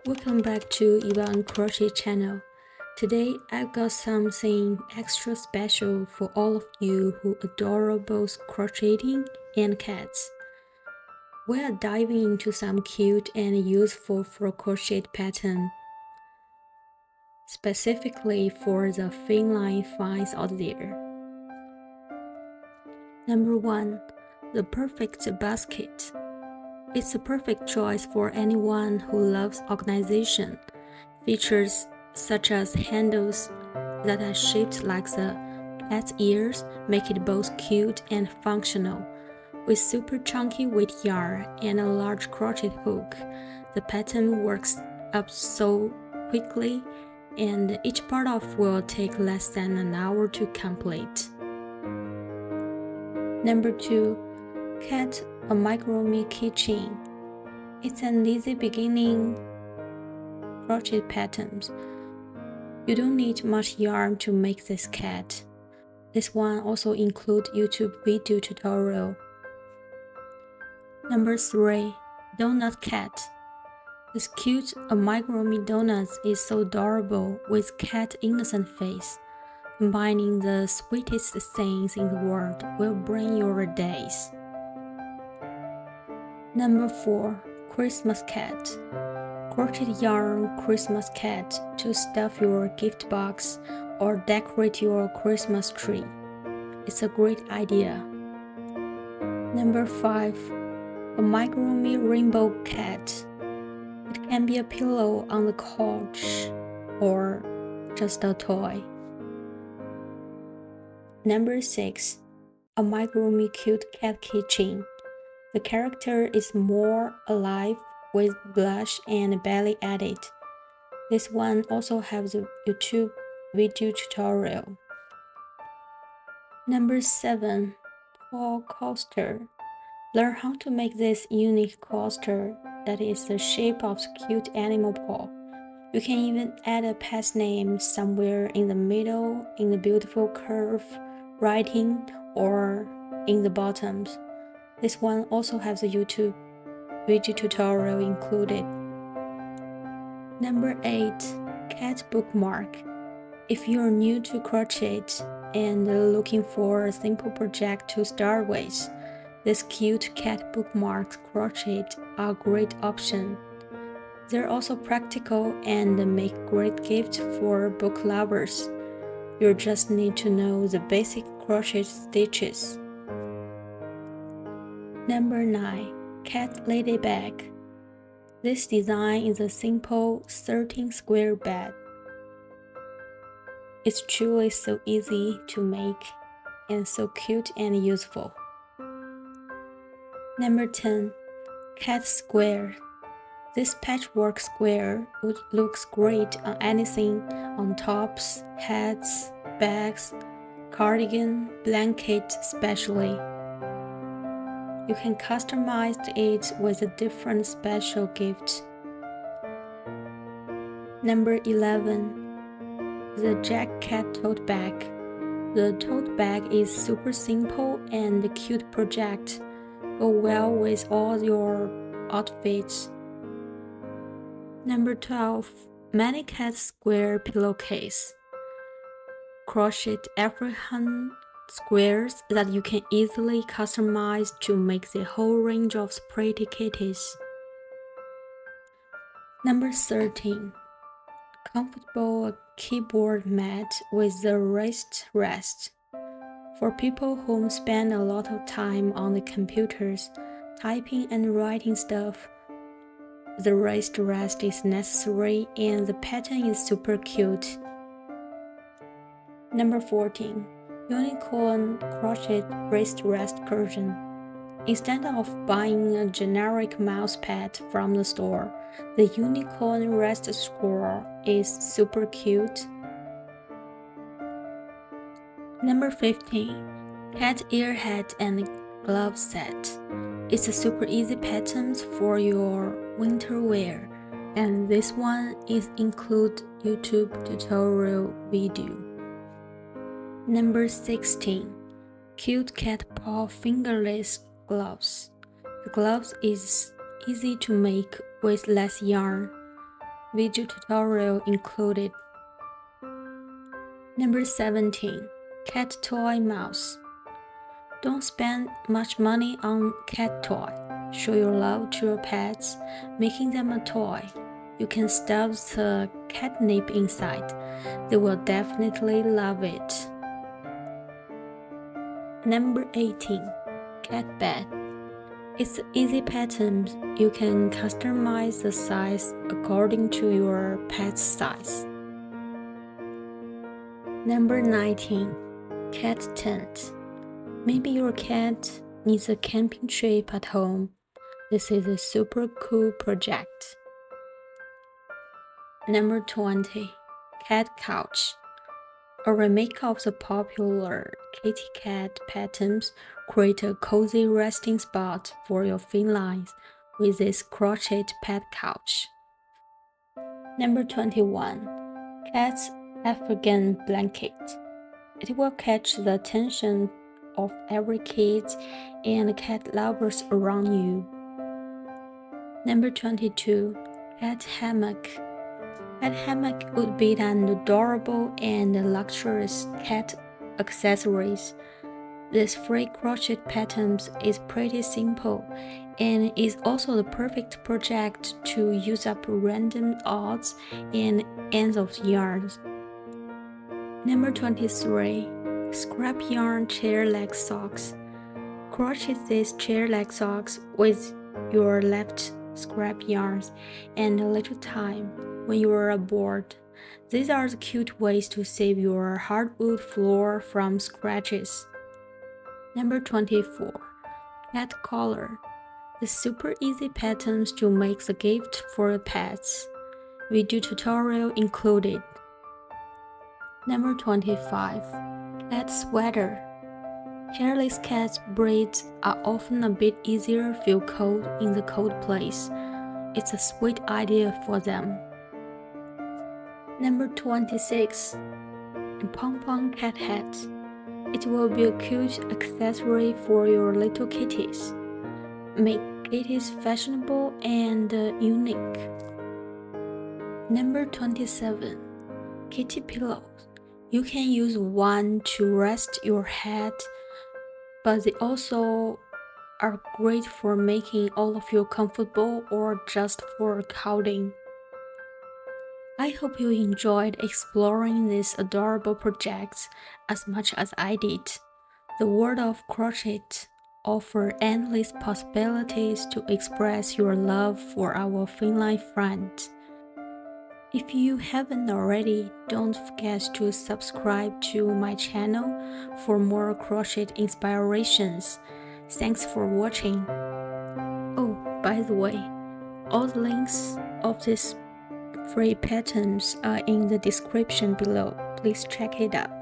Welcome back to Yvonne Crochet channel. Today I've got something extra special for all of you who adore both crocheting and cats. We are diving into some cute and useful crochet pattern, specifically for the feline finds out there. Number 1. The perfect basket. It's a perfect choice for anyone who loves organization. Features such as handles that are shaped like the cat's ears make it both cute and functional. With super chunky weight yarn and a large crochet hook, the pattern works up so quickly, and each part of will take less than an hour to complete. Number 2. Cat amigurumi keychain. It's an easy beginning crochet patterns. You don't need much yarn to make this cat. This one also includes YouTube video tutorial. Number 3. Donut cat. This cute amigurumi donuts is so adorable with cat innocent face. Combining the sweetest things in the world will bring your days. Number 4. Christmas cat. Crochet yarn Christmas cat to stuff your gift box or decorate your Christmas tree. It's a great idea. Number 5. Amigurumi rainbow cat. It can be a pillow on the couch or just a toy. Number 6. Amigurumi cute cat keychain. The character is more alive with blush and belly added. This one also has a YouTube video tutorial. Number 7. Paw coaster. Learn how to make this unique coaster that is the shape of a cute animal paw. You can even add a pet's name somewhere in the middle, in the beautiful curve writing, or in the bottoms. This one also has a YouTube video tutorial included. Number 8. Cat bookmark. If you're new to crochet and looking for a simple project to start with, this cute cat bookmarks crochet are a great option. They're also practical and make great gifts for book lovers. You just need to know the basic crochet stitches. Number 9. Cat lady bag. This design is a simple 13 square bag. It's truly so easy to make and so cute and useful. Number 10. Cat square. This patchwork square looks great on anything, on tops, hats, bags, cardigan, blanket especially. You can customize it with a different special gift. Number 11. The Jack Cat tote bag. The tote bag is super simple and a cute project. Go well with all your outfits. Number 12. Many Cat square pillowcase. Crochet every 100 squares that you can easily customize to make the whole range of pretty kitties. Number 13. Comfortable keyboard mat with the raised rest. For people who spend a lot of time on the computers, typing and writing stuff, the raised rest is necessary and the pattern is super cute. Number 14. Unicorn crochet raised rest cushion. Instead of buying a generic mouse pad from the store, the unicorn rest squirrel is super cute. Number 15. Cat ear hat and glove set. It's a super easy pattern for your winter wear, and this one is include YouTube tutorial video. Number 16. Cute cat paw fingerless gloves. The gloves is easy to make with less yarn. Video tutorial included. Number 17. Cat Toy Mouse. Don't spend much money on cat toy. Show your love to your pets, making them a toy. You can stuff the catnip inside. They will definitely love it. Number 18. Cat Bed. It's an easy pattern. You can customize the size according to your pet's size. Number 19. Cat Tent. Maybe your cat needs a camping trip at home. This is a super cool project. Number 20. Cat Couch. A remake of the popular kitty cat patterns, create a cozy resting spot for your felines with this crocheted pet couch. Number 21. Cat's Afghan Blanket. It will catch the attention of every kid and cat lovers around you. Number 22. Cat Hammock. Cat hammock would be an adorable and luxurious cat accessories. This free crochet pattern is pretty simple and is also the perfect project to use up random odds and ends of yarns. Number 23. Scrap yarn chair leg socks. Crochet these chair leg socks with your left scrap yarns and a little time when you are bored. These are the cute ways to save your hardwood floor from scratches. Number 24. Cat Collar. The super easy patterns to make the gift for your pets. Video tutorial included. Number 25. Cat Sweater. Hairless cats' breeds are often a bit easier to feel cold in the cold place. It's a sweet idea for them. Number 26. Pom-pom cat hat. It will be a cute accessory for your little kitties. Make kitties fashionable and unique. Number 27. Kitty pillows. You can use one to rest your head, but they also are great for making all of you comfortable or just for cuddling. I hope you enjoyed exploring these adorable projects as much as I did. The world of crochet offers endless possibilities to express your love for our feline friends. If you haven't already, don't forget to subscribe to my channel for more crochet inspirations. Thanks for watching. Oh, by the way, all the links of these free patterns are in the description below. Please check it out.